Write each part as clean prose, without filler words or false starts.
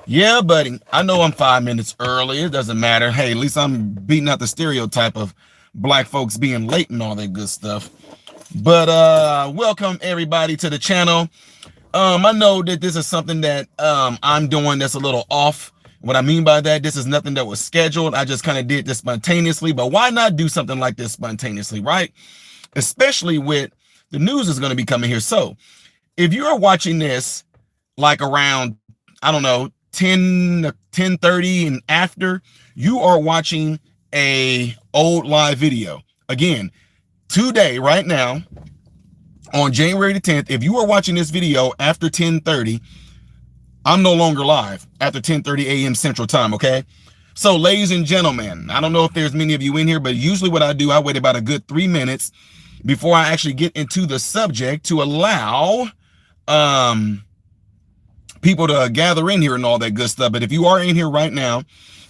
Yeah, buddy. I know I'm 5 minutes early. It doesn't matter. Hey, at least I'm beating out the stereotype of black folks being late and all that good stuff. But welcome everybody to the channel. I know that this is something that I'm doing that's a little off. What I mean by that, this is nothing that was scheduled. I just kind of did this spontaneously, but why not do something like this spontaneously, right? Especially with the news is going to be coming here. So if you're watching this like around, I don't know, 10:30 and after, you are watching a old live video. Again, today, right now, on January the 10th, if you are watching this video after 10:30, I'm no longer live after 10:30 a.m. Central Time, okay? So, ladies and gentlemen, I don't know if there's many of you in here, but usually what I do, I wait about a good 3 minutes before I actually get into the subject to allow people to gather in here and all that good stuff. But if you are in here right now,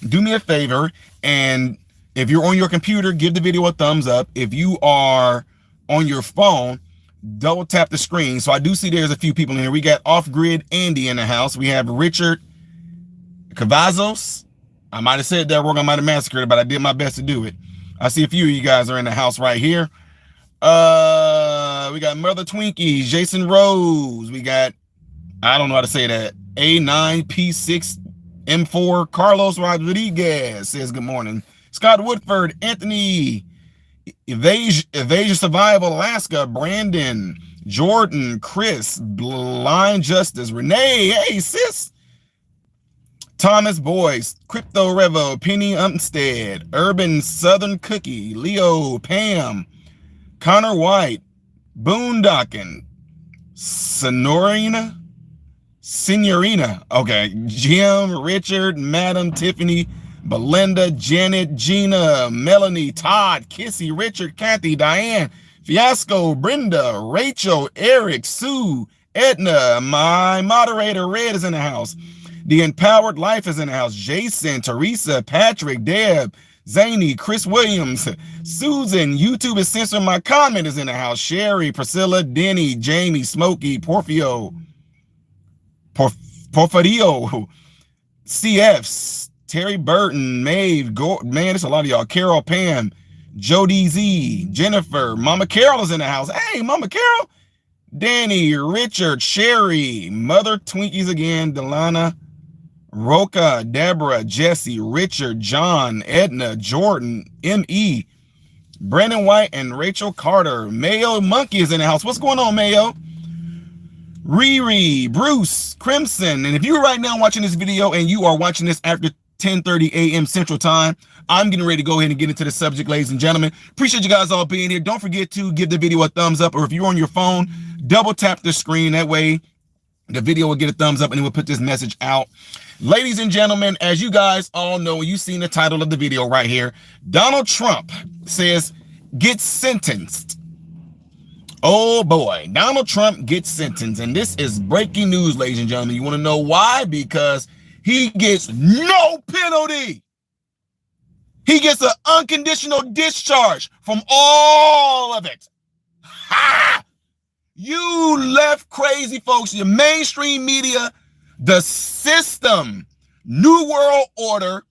do me a favor, and if you're on your computer, give the video a thumbs up. If you are on your phone, double tap the screen. So I do see there's a few people in here. We got Off-Grid Andy in the house. We have Richard Cavazos. I might have said that wrong. I might have massacred it, but I did my best to do it. I see a few of you guys are in the house right here. We got Mother Twinkies, Jason Rose. We got, I don't know how to say that, A9P6M4. Carlos Rodriguez says good morning. Scott Woodford, Anthony, Evasion Survival Alaska, Brandon, Jordan, Chris, Blind Justice, Renee, hey sis, Thomas Boyce, Crypto Revo, Penny Umstead, Urban Southern Cookie, Leo, Pam, Connor White, Boondockin, Signorina, okay, Jim, Richard, Madam, Tiffany, Belinda, Janet, Gina, Melanie, Todd, Kissy, Richard, Kathy, Diane, Fiasco, Brenda, Rachel, Eric, Sue, Edna, my moderator, Red is in the house. The Empowered Life is in the house. Jason, Teresa, Patrick, Deb, Zany, Chris Williams, Susan, YouTube is censoring my comment is in the house. Sherry, Priscilla, Denny, Jamie, Smokey, Porfirio, CFs, Terry Burton, Maeve, man, there's a lot of y'all. Carol, Pam, Jody Z, Jennifer, Mama Carol is in the house. Hey, Mama Carol. Danny, Richard, Sherry, Mother Twinkies again, Delana, Roca, Deborah, Jesse, Richard, John, Edna, Jordan, M.E., Brandon White, and Rachel Carter. Mayo Monkey is in the house. What's going on, Mayo? Riri, Bruce, Crimson. And if you're right now watching this video and you are watching this after 10:30 a.m. Central Time, I'm getting ready to go ahead and get into the subject, ladies and gentlemen. Appreciate you guys all being here. Don't forget to give the video a thumbs up, or if you're on your phone, double tap the screen. That way the video will get a thumbs up and it will put this message out. Ladies and gentlemen, as you guys all know, you've seen the title of the video right here. Donald Trump says, gets sentenced. Oh boy, Donald Trump gets sentenced. And this is breaking news, ladies and gentlemen. You want to know why? Because he gets no penalty. He gets an unconditional discharge from all of it. Ha! You left crazy folks, your mainstream media, the system, New World Order,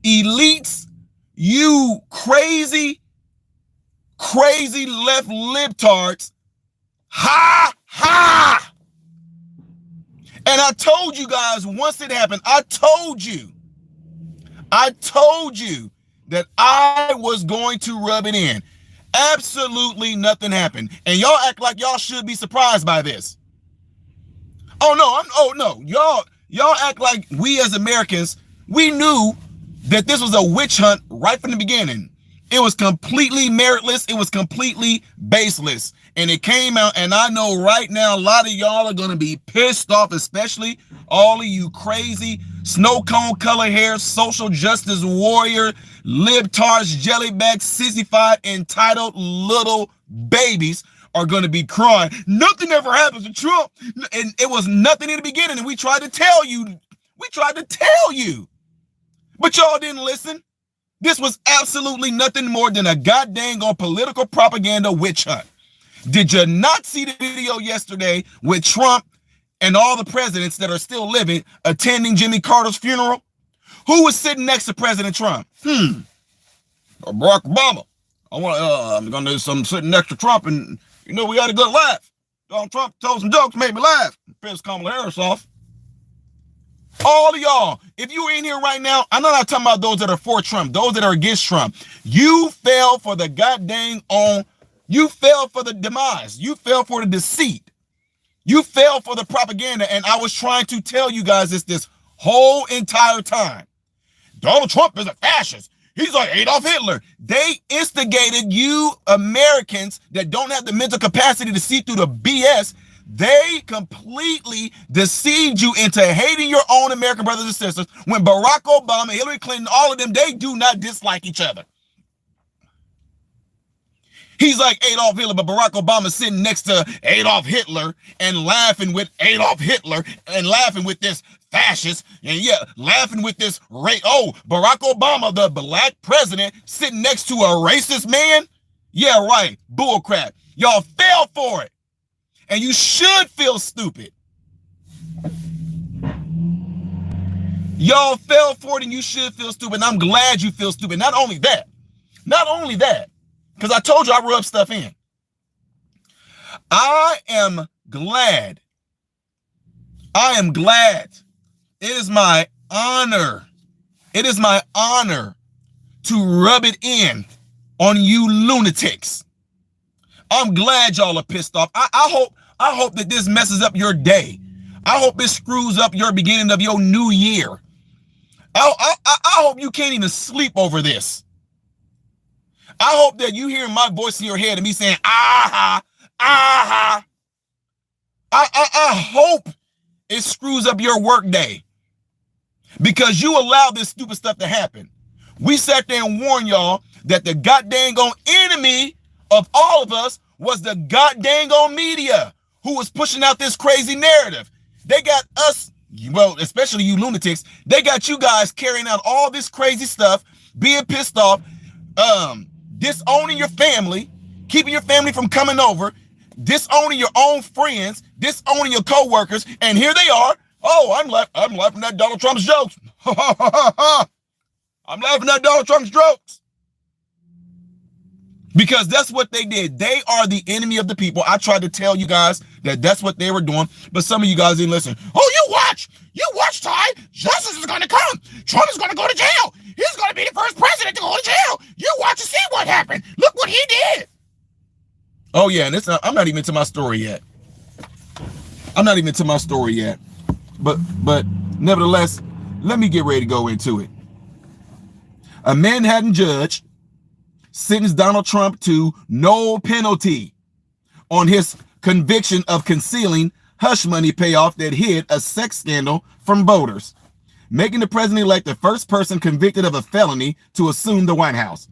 elites, you crazy left libtards. Ha! Ha! And I told you guys once it happened, I told you that I was going to rub it in. Absolutely nothing happened. And y'all act like y'all should be surprised by this. Oh no, y'all act like we as Americans, we knew that this was a witch hunt right from the beginning. It was completely meritless. It was completely baseless. And it came out, and I know right now a lot of y'all are going to be pissed off, especially all of you crazy snow cone color hair, social justice warrior, libtards, jellyback, sissified, entitled little babies are going to be crying. Nothing ever happens to Trump. And it was nothing in the beginning. And we tried to tell you. But y'all didn't listen. This was absolutely nothing more than a goddamn political propaganda witch hunt. Did you not see the video yesterday with Trump and all the presidents that are still living attending Jimmy Carter's funeral, who was sitting next to President Trump? Barack Obama. I'm gonna do some sitting next to Trump, and we had a good laugh. Donald Trump told some jokes, made me laugh. Pissed Kamala Harris off. All of y'all, if you were in here right now, I'm not talking about those that are for Trump, those that are against Trump. You fell for the you fell for the demise. You fell for the deceit. You fell for the propaganda. And I was trying to tell you guys this whole entire time. Donald Trump is a fascist. He's like Adolf Hitler. They instigated you Americans that don't have the mental capacity to see through the BS. They completely deceived you into hating your own American brothers and sisters when Barack Obama, Hillary Clinton, all of them, they do not dislike each other. He's like Adolf Hitler, but Barack Obama sitting next to Adolf Hitler and laughing with Adolf Hitler and laughing with this fascist and laughing with this Barack Obama, the black president, sitting next to a racist man? Yeah, right. Bullcrap. Y'all fell for it. And you should feel stupid. Y'all fell for it and you should feel stupid. And I'm glad you feel stupid. Not only that, because I told you I rub stuff in. I am glad. It is my honor. It is my honor to rub it in on you lunatics. I'm glad y'all are pissed off. I hope that this messes up your day. I hope it screws up your beginning of your new year. I hope you can't even sleep over this. I hope that you hear my voice in your head and me saying, aha. I hope it screws up your work day because you allow this stupid stuff to happen. We sat there and warned y'all that the goddamn enemy of all of us was the goddamn media who was pushing out this crazy narrative. They got us, well, especially you lunatics, they got you guys carrying out all this crazy stuff, being pissed off, disowning your family, keeping your family from coming over, disowning your own friends, disowning your co-workers, and here they are. Oh, I'm laughing at Donald Trump's jokes. I'm laughing at Donald Trump's jokes. Because that's what they did. They are the enemy of the people. I tried to tell you guys that that's what they were doing, but some of you guys didn't listen. Oh, you watch, Ty. Justice is going to come. Trump is going to go to jail. He's going to be the first president to go to jail. You watch and see what happened. Look what he did. Oh, yeah, and I'm not even to my story yet. But nevertheless, let me get ready to go into it. A Manhattan judge sentenced Donald Trump to no penalty on his conviction of concealing hush money payoff that hid a sex scandal from voters, making the president-elect the first person convicted of a felony to assume the White House.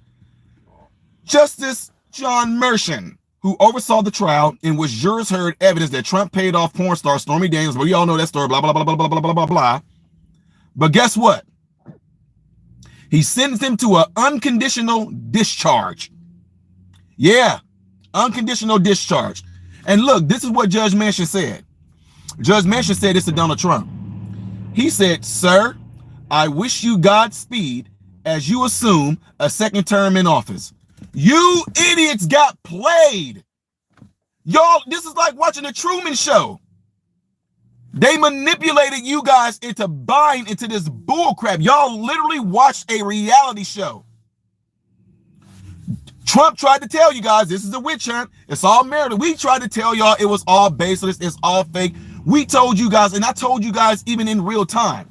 Justice John Mershon, who oversaw the trial in which jurors heard evidence that Trump paid off porn star Stormy Daniels, but we all know that story, blah, blah, blah, blah, blah, blah, blah, blah, blah. But guess what? He sentenced him to an unconditional discharge. Yeah, unconditional discharge. And look, this is what Judge Manchin said. Judge Manchin said this to Donald Trump. He said, "Sir, I wish you Godspeed as you assume a second term in office." You idiots got played. Y'all, this is like watching the Truman Show. They manipulated you guys into buying into this bullcrap. Y'all literally watched a reality show. Trump tried to tell you guys this is a witch hunt. It's all murder. We tried to tell y'all it was all baseless. It's all fake. We told you guys, and I told you guys even in real time,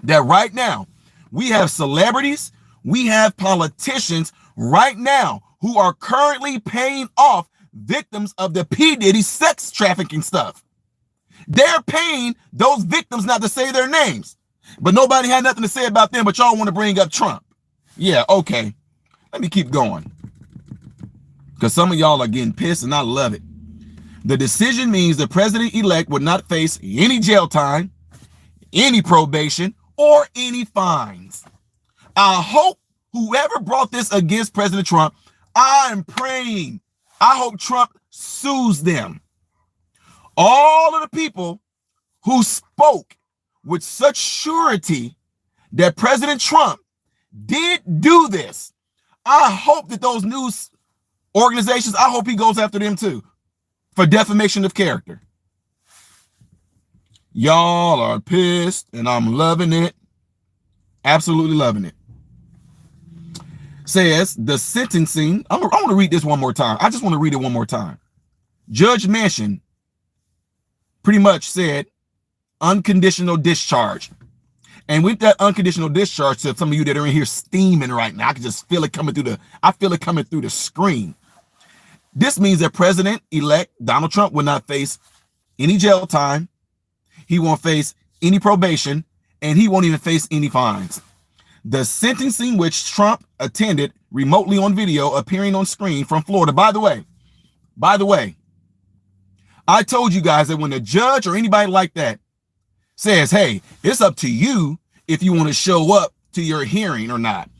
that right now we have celebrities, we have politicians right now who are currently paying off victims of the P. Diddy sex trafficking stuff. They're paying those victims not to say their names. But nobody had nothing to say about them, but y'all want to bring up Trump. Yeah, okay. Let me keep going. Because some of y'all are getting pissed and I love it. The decision means the president-elect would not face any jail time, any probation, or any fines. I hope whoever brought this against President Trump, I'm praying, I hope Trump sues them. All of the people who spoke with such surety that President Trump did do this. I hope that those news organizations, I hope he goes after them too for defamation of character. Y'all are pissed, and I'm loving it. Absolutely loving it. Says the sentencing. I want to read this one more time. I just want to read it one more time. Judge Manchin pretty much said unconditional discharge. And with that unconditional discharge, to some of you that are in here steaming right now, I can just feel it coming through the screen. This means that President-elect Donald Trump will not face any jail time. He won't face any probation, and he won't even face any fines. The sentencing, which Trump attended remotely on video, appearing on screen from Florida. By the way, I told you guys that when a judge or anybody like that says, hey, it's up to you if you want to show up to your hearing or not.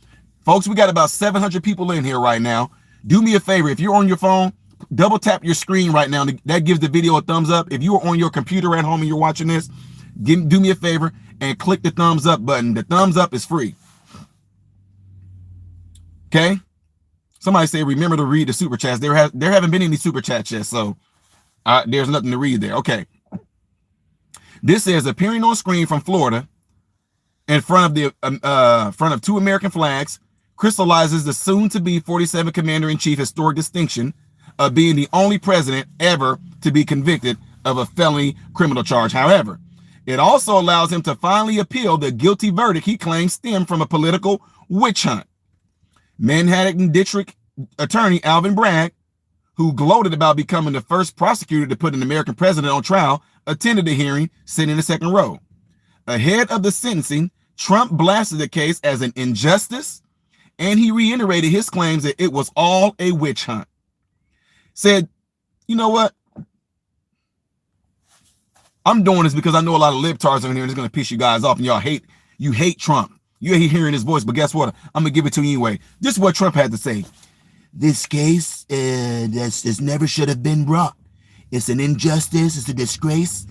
Folks, we got about 700 people in here right now. Do me a favor. If you're on your phone, double tap your screen right now. That gives the video a thumbs up. If you are on your computer at home and you're watching this, do me a favor and click the thumbs up button. The thumbs up is free. Okay? Somebody say, remember to read the super chats. There haven't been any super chats yet, so there's nothing to read there. Okay. This says, appearing on screen from Florida in front of two American flags, crystallizes the soon-to-be 47th Commander-in-Chief historic distinction of being the only president ever to be convicted of a felony criminal charge. However, it also allows him to finally appeal the guilty verdict he claims stemmed from a political witch hunt. Manhattan District Attorney Alvin Bragg, who gloated about becoming the first prosecutor to put an American president on trial, attended the hearing, sitting in the second row. Ahead of the sentencing, Trump blasted the case as an injustice, and he reiterated his claims that it was all a witch hunt. Said, you know what? I'm doing this because I know a lot of libtards in here, and it's going to piss you guys off, and you hate Trump. You hate hearing his voice, but guess what? I'm going to give it to you anyway. This is what Trump had to say. This case, this never should have been brought. It's an injustice. It's a disgrace.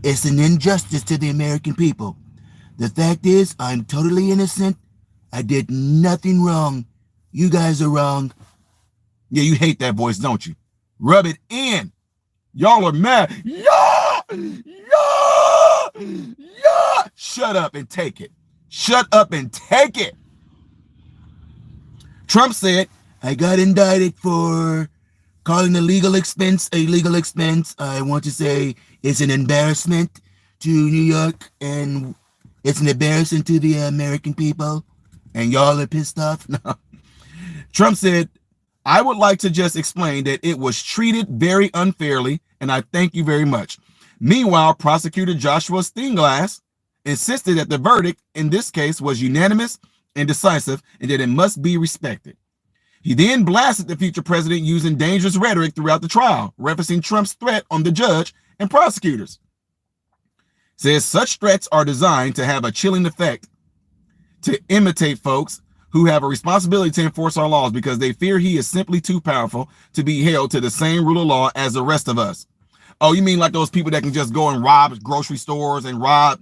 It's an injustice to the American people. The fact is, I'm totally innocent. I did nothing wrong. You guys are wrong. Yeah, you hate that voice, don't you? Rub it in. Y'all are mad. Yeah! Shut up and take it. Shut up and take it. Trump said, I got indicted for calling a legal expense a legal expense. I want to say it's an embarrassment to New York, and it's an embarrassment to the American people, and y'all are pissed off. No. Trump said, I would like to just explain that it was treated very unfairly, and I thank you very much. Meanwhile, prosecutor Joshua Steinglass insisted that the verdict in this case was unanimous and decisive, and that it must be respected. He then blasted the future president using dangerous rhetoric throughout the trial, referencing Trump's threat on the judge and prosecutors. Says such threats are designed to have a chilling effect to imitate folks who have a responsibility to enforce our laws because they fear he is simply too powerful to be held to the same rule of law as the rest of us. Oh, you mean like those people that can just go and rob grocery stores and rob,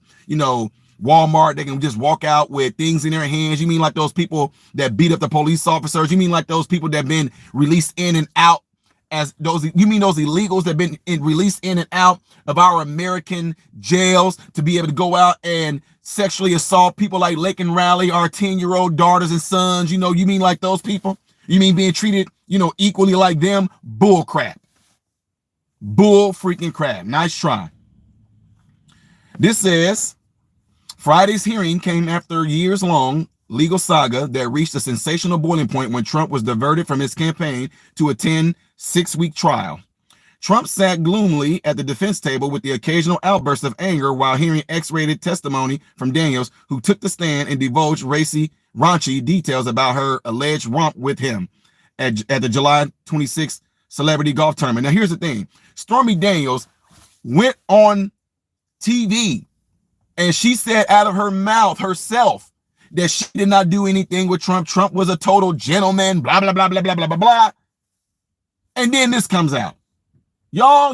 Walmart? They can just walk out with things in their hands. You mean like those people that beat up the police officers? You mean like those people that have been released in and out you mean those illegals that have been released in and out of our American jails to be able to go out and sexually assault people like Lake and Raleigh, our 10-year-old daughters and sons? You mean like those people? You mean being treated, equally like them? Bull crap. Bull freaking crap. Nice try. This says, Friday's hearing came after a years-long legal saga that reached a sensational boiling point when Trump was diverted from his campaign to attend 6-week trial. Trump sat gloomily at the defense table with the occasional outburst of anger while hearing X-rated testimony from Daniels, who took the stand and divulged raunchy details about her alleged romp with him at the July 26th celebrity golf tournament. Now, here's the thing. Stormy Daniels went on TV and she said out of her mouth herself that she did not do anything with Trump. Trump was a total gentleman, blah, blah, blah, blah, blah, blah, blah, blah. And then this comes out. Y'all,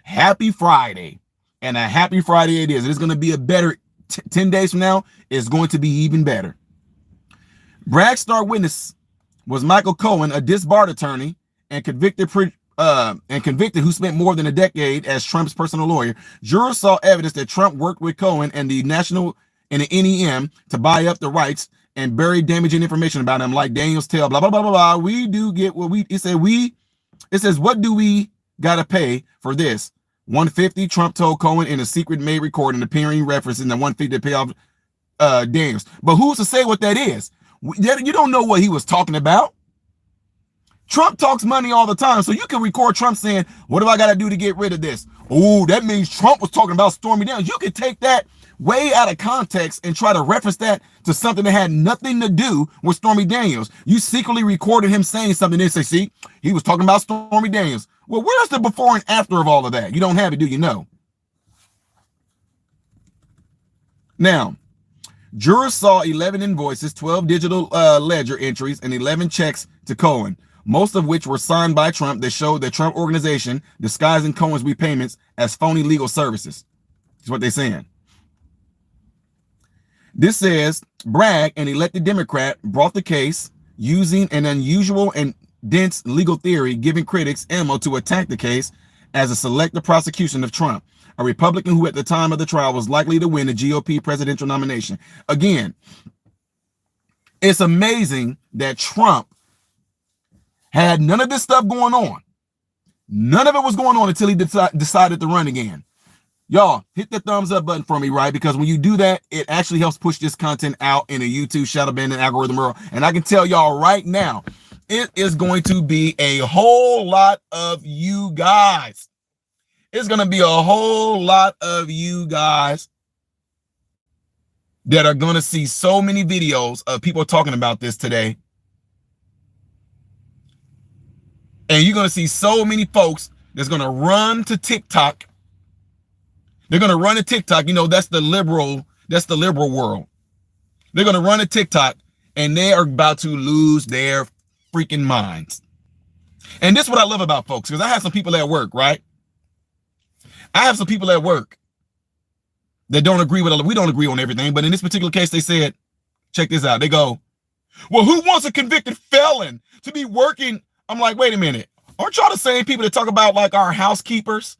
Happy Friday. And a happy Friday it is. It's going to be a better 10 days from now. It's going to be even better. Bragg's star witness was Michael Cohen, a disbarred attorney and convicted who spent more than a decade as Trump's personal lawyer. Jurors saw evidence that Trump worked with Cohen and the NEM to buy up the rights and bury damaging information about him, like Daniels tell, blah, blah, blah, blah, blah. We do get what it says, what do we got to pay for this? 150, Trump told Cohen in a secret made recording, appearing referencing the 150 to pay off Daniels. But who's to say what that is? You don't know what he was talking about. Trump talks money all the time, so you can record Trump saying, what do I got to do to get rid of this? Oh, that means Trump was talking about Stormy Daniels. You can take that way out of context and try to reference that to something that had nothing to do with Stormy Daniels. You secretly recorded him saying something and say, see, he was talking about Stormy Daniels. Well, where's the before and after of all of that? You don't have it, do you know? Now, jurors saw 11 invoices, 12 digital ledger entries, and 11 checks to Cohen, most of which were signed by Trump, that showed the Trump organization disguising Cohen's repayments as phony legal services. That's what they're saying. This says Bragg, an elected Democrat, brought the case using an unusual and dense legal theory, giving critics ammo to attack the case as a selective prosecution of Trump, a Republican who at the time of the trial was likely to win the GOP presidential nomination. Again, it's amazing that Trump had none of this stuff going on. None of it was going on until he decided to run again. Y'all, hit the thumbs up button for me, right? Because when you do that, it actually helps push this content out in a YouTube shadow banned algorithm world. And I can tell y'all right now, it is going to be a whole lot of you guys. It's going to be a whole lot of you guys that are going to see so many videos of people talking about this today. And you're going to see so many folks that's going to run to TikTok. They're going to run to TikTok. You know, that's the liberal world. They're going to run to TikTok and they are about to lose their freaking minds. And this is what I love about folks, because I have some people at work, right? I have some people at work that don't agree with, we don't agree on everything, but in this particular case, they said, check this out. They go, well, who wants a convicted felon to be working? I'm like, wait a minute. Aren't y'all the same people that talk about like our housekeepers,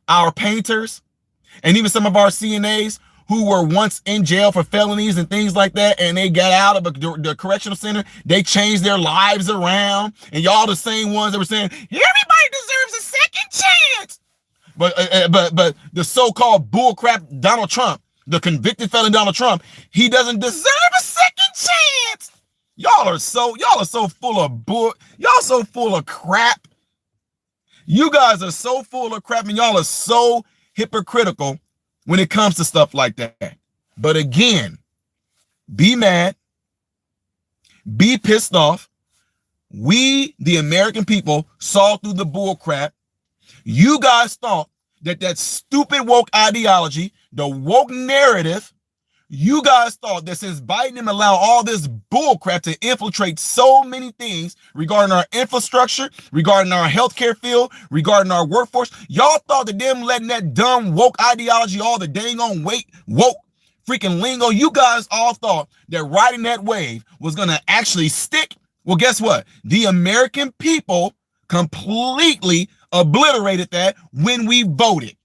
our painters, and even some of our CNAs who were once in jail for felonies and things like that, and they got out of the correctional center, they changed their lives around, and y'all the same ones that were saying, everybody deserves a second chance. But the so-called bullcrap Donald Trump, the convicted felon Donald Trump, he doesn't deserve a second chance. Y'all are so full of y'all so full of crap. You guys are so full of crap, and y'all are so hypocritical when it comes to stuff like that. But again, be mad, be pissed off. We, the American people, saw through the bull crap. You guys thought that stupid woke ideology, the woke narrative, you guys thought that since Biden allowed all this bull crap to infiltrate so many things regarding our infrastructure, regarding our healthcare field, regarding our workforce, y'all thought that them letting that dumb woke ideology, all the dang on woke freaking lingo, you guys all thought that riding that wave was going to actually stick. Well, guess what? The American people completely obliterated that when we voted,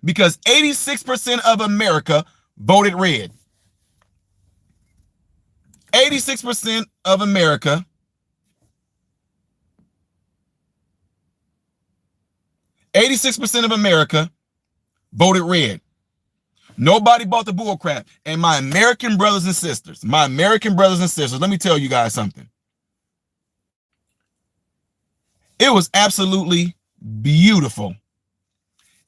because 86% of America voted red. 86% of America voted red. Nobody bought the bull crap. And my American brothers and sisters, let me tell you guys something. It was absolutely beautiful.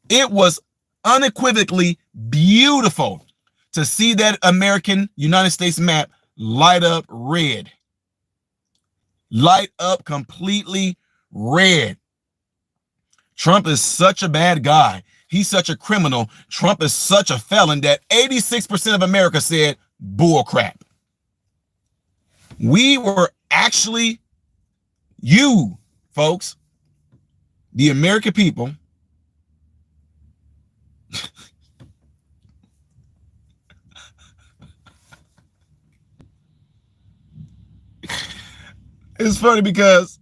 It was unequivocally beautiful to see that American United States map light up red. Light up completely red. Trump is such a bad guy. He's such a criminal. Trump is such a felon that 86% of America said bull crap. We were actually, you folks, the American people, It's funny because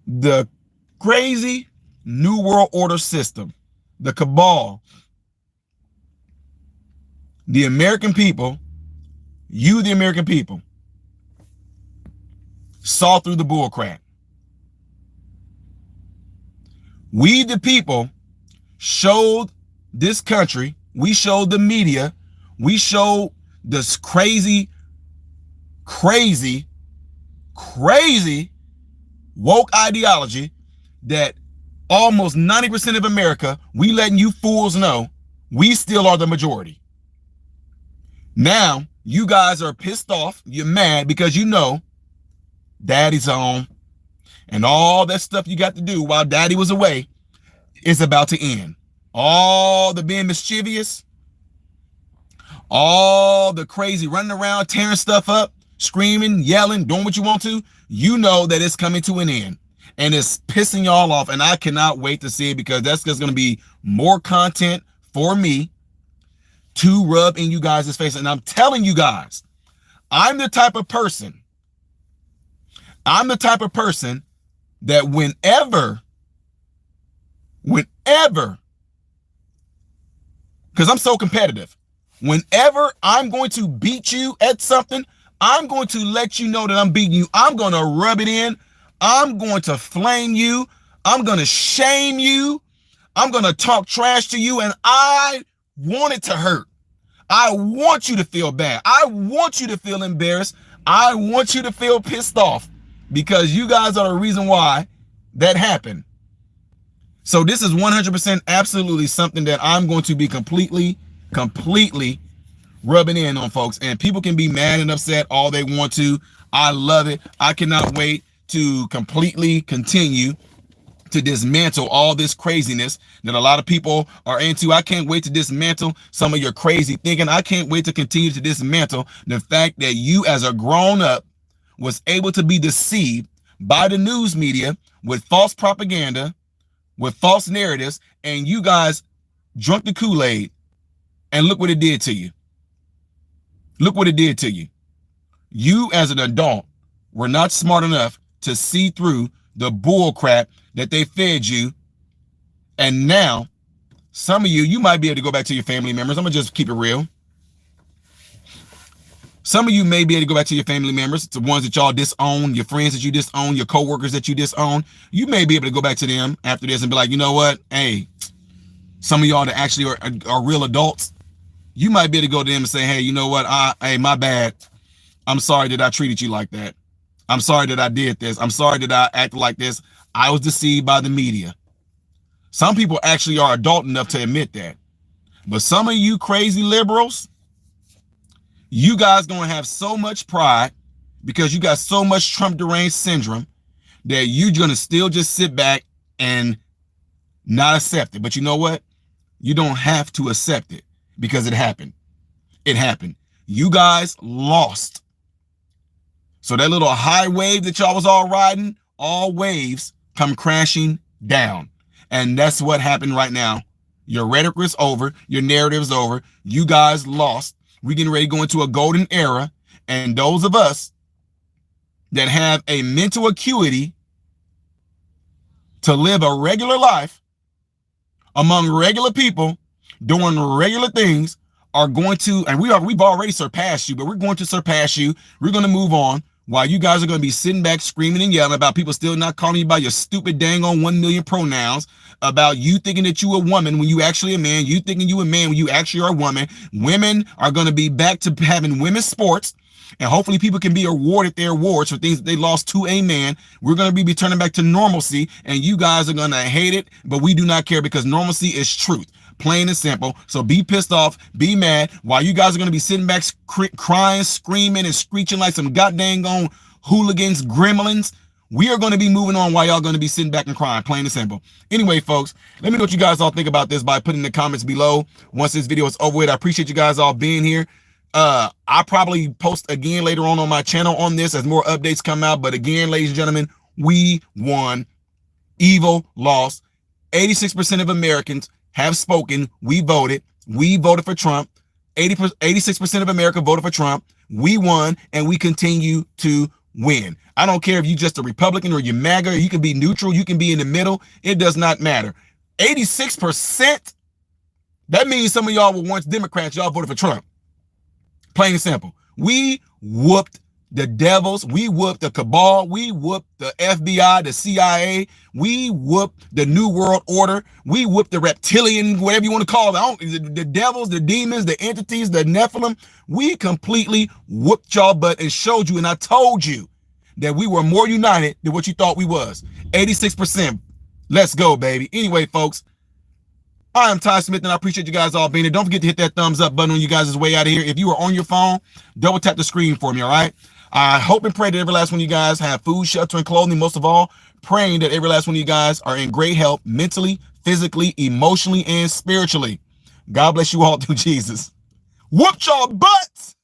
the crazy New World Order system, the cabal, the American people, you, the American people, saw through the bullcrap. We, the people, showed this country, we showed the media, we showed this crazy woke ideology that almost 90% of America, we letting you fools know we still are the majority. Now, you guys are pissed off, you're mad because you know daddy's home and all that stuff you got to do while daddy was away is about to end. All the being mischievous, all the crazy running around, tearing stuff up, screaming, yelling, doing what you want to, you know that it's coming to an end. And it's pissing y'all off, and I cannot wait to see it because that's just going to be more content for me to rub in you guys' face. And I'm telling you guys, I'm the type of person that whenever, because I'm so competitive, whenever I'm going to beat you at something, I'm going to let you know that I'm beating you. I'm going to rub it in. I'm going to flame you. I'm going to shame you. I'm going to talk trash to you. And I want it to hurt. I want you to feel bad. I want you to feel embarrassed. I want you to feel pissed off because you guys are the reason why that happened. So this is 100% absolutely something that I'm going to be completely rubbing in on, folks. And people can be mad and upset all they want to. I love it. I cannot wait to completely continue to dismantle all this craziness that a lot of people are into. I can't wait to dismantle some of your crazy thinking. I can't wait to continue to dismantle the fact that you as a grown up was able to be deceived by the news media with false propaganda, with false narratives, and you guys drunk the Kool-Aid, and look what it did to you. Look what it did to you. You as an adult were not smart enough to see through the bull crap that they fed you. And now, some of you might be able to go back to your family members. I'm going to just keep it real. Some of you may be able to go back to your family members, the ones that y'all disown, your friends that you disown, your coworkers that you disown. You may be able to go back to them after this and be like, you know what? Hey, some of y'all that actually are real adults, you might be able to go to them and say, hey, you know what? Hey, my bad. I'm sorry that I treated you like that. I'm sorry that I did this. I'm sorry that I acted like this. I was deceived by the media. Some people actually are adult enough to admit that. But some of you crazy liberals, you guys gonna have so much pride because you got so much Trump deranged syndrome that you're gonna still just sit back and not accept it. But you know what? You don't have to accept it because it happened. It happened. You guys lost. So that little high wave that y'all was all riding, all waves come crashing down. And that's what happened right now. Your rhetoric is over. Your narrative is over. You guys lost. We're getting ready to go into a golden era. And those of us that have a mental acuity to live a regular life among regular people doing regular things are going to, and we've already surpassed you, but we're going to surpass you. We're going to move on while you guys are going to be sitting back screaming and yelling about people still not calling you by your stupid dang on 1 million pronouns, about you thinking that you a woman when you actually a man, you thinking you a man when you actually are a woman. Women are going to be back to having women's sports, and hopefully people can be awarded their awards for things that they lost to a man. We're going to be returning back to normalcy, and you guys are going to hate it, but we do not care because normalcy is truth. Plain and simple. So be pissed off, be mad, while you guys are going to be sitting back crying, screaming, and screeching like some goddamn on hooligans, gremlins. We are going to be moving on while y'all going to be sitting back and crying. Plain and simple. Anyway, folks, let me know what you guys all think about this by putting in the comments below. Once this video is over with, I appreciate you guys all being here. I'll probably post again later on my channel on this as more updates come out. But again, ladies and gentlemen, we won. Evil lost. 86% of Americans have spoken. We voted for Trump. 86% of America voted for Trump. We won, and we continue to win. I don't care if you're just a Republican or you're MAGA, or you can be neutral, you can be in the middle. It does not matter. 86%, that means some of y'all were once Democrats, y'all voted for Trump. Plain and simple. We whooped the devils, we whooped the cabal, we whooped the FBI, the CIA, we whooped the New World Order, we whooped the reptilian, whatever you want to call it, the devils, the demons, the entities, the Nephilim. We completely whooped y'all butt and showed you, and I told you that we were more united than what you thought we was. 86%. Let's go, baby. Anyway, folks, I am Ty Smith, and I appreciate you guys all being here. Don't forget to hit that thumbs up button on you guys' way out of here. If you are on your phone, double tap the screen for me, all right? I hope and pray that every last one of you guys have food, shelter, and clothing. Most of all, praying that every last one of you guys are in great health mentally, physically, emotionally, and spiritually. God bless you all through Jesus. Whoop y'all butts!